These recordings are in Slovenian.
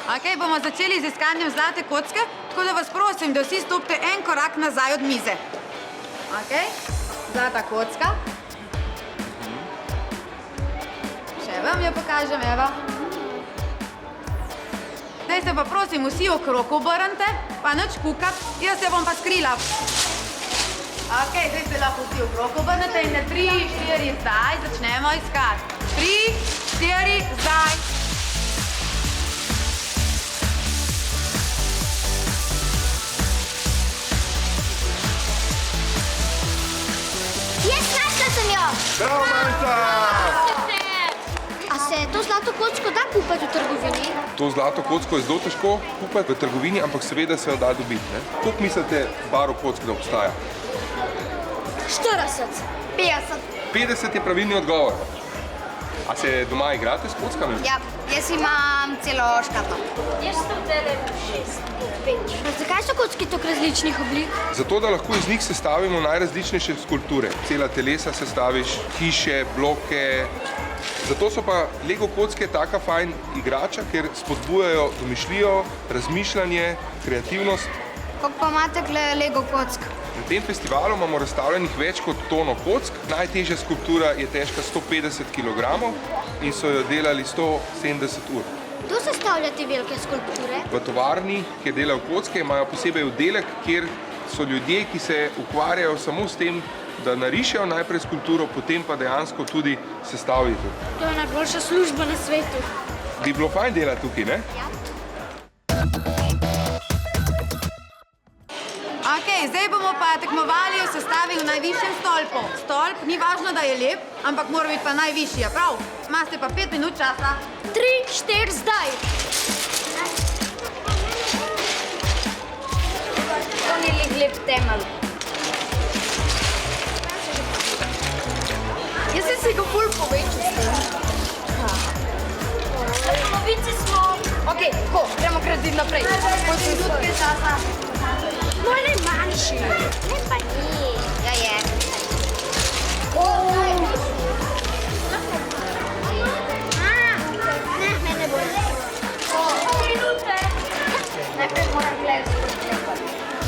Ok, bomo začeli z iskanjem zlate kocke, tako da vas prosim, da vsi stopite en korak nazaj od mize. Ok, zlata kocka. Še vam jo pokažem, evo. Zdaj se pa prosim vsi okrog obrnite, pa nič kukat, jaz se bom pa skrila. Ok, zdaj se lahko vsi okrog obrnite in na 3, 4, zdaj začnemo iskati. 3, 4, zdaj. Jaz našla sem jo! Bravo, Majica! A se to zlato kocko da kupiti v trgovini? To zlato kocko je zelo težko kupiti v trgovini, ampak seveda se jo da dobiti. Koliko mislite barov kock, da obstaja? 40. 50. 50 je pravilni odgovor. A se doma igrate s kockami? Ja, jaz imam celo škatlo. Jaz sem tele 6. 5. Zakaj so kocki toliko različnih oblik? Zato, da lahko iz njih sestavimo najrazličnejše skulpture. Cela telesa sestaviš, hiše, bloke. Zato so pa Lego kocke taka fajn igrača, ker spodbujajo domišljijo, razmišljanje, kreativnost. Koliko pa imate Lego kock? Na tem festivalu imamo razstavljenih več kot tono kock. Najtežja skulptura je težka 150 kg in so jo delali 170 ur. Kdo sestavlja te velike skulpture? V tovarni, kjer delajo kocke, imajo posebej oddelek, kjer so ljudje, ki se ukvarjajo samo s tem, da narišejo najprej skulpturo, potem pa dejansko tudi sestavljajo. To je najboljša služba na svetu. Bi bilo fajn delati tukaj, ne? Ja. Ok, zdaj bomo pa tekmovali v sestavi v najvišjem stolpu. Stolp ni važno, da je lep, ampak mora biti pa najvišji, ja prav? Imate pa 5 minut časa. 3, 4, zdaj! To ni lep temelj. Jaz sem si ga ful povečal s tem. Novice smo... Ok, ko, gremo graditi naprej. 5 minut časa. Moj ne manjši. Ne pa ni. Ja je. Ne, mene bo. 3 minute. Najprej moram gledati.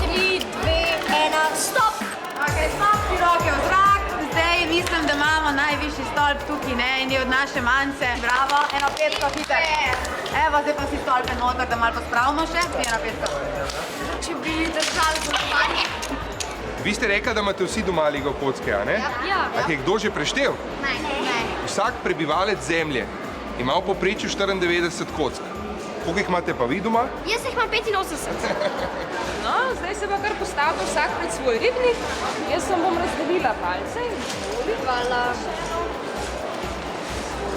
3, 2, 1, stop. Ok, stop, roke v zrak. Zdaj mislim, da imamo najvišji stolp tukaj, ne, in je od naše Mance. Bravo, 1,5 hiter. Evo, zdaj pa si stolpe noter, da malo pospravimo še. 1,5. Če bi držali zgodovanje. Vi ste rekli, da imate vsi doma Lego kocke, a ne? Ja. A je kdo že preštel? Ne. Vsak prebivalec Zemlje ima v povprečju 94 kock. Koliko jih imate pa vi doma? Jaz jih imam 85. No, zdaj se pa kar postavite vsak pred svoj ribnik. Jaz sem bom razdelila palce. Hvala.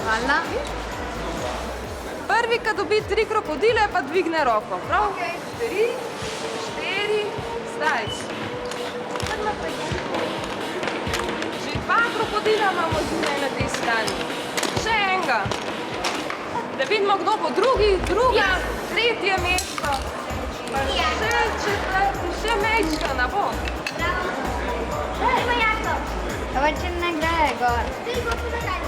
Hvala. Prvi, ki dobi 3 krokodile, pa dvigne roko. Prav? 3, 4, zdaj. Že 2 krokodila imamo zunaj na tej strani. Še enega. Da vidimo, kdo bo drugi, tretje mesto. Pa še četrti, še mečka, ne bo. Bravo. Daj, Jakob. Če ne gre, gor. Ti bo tudi daj.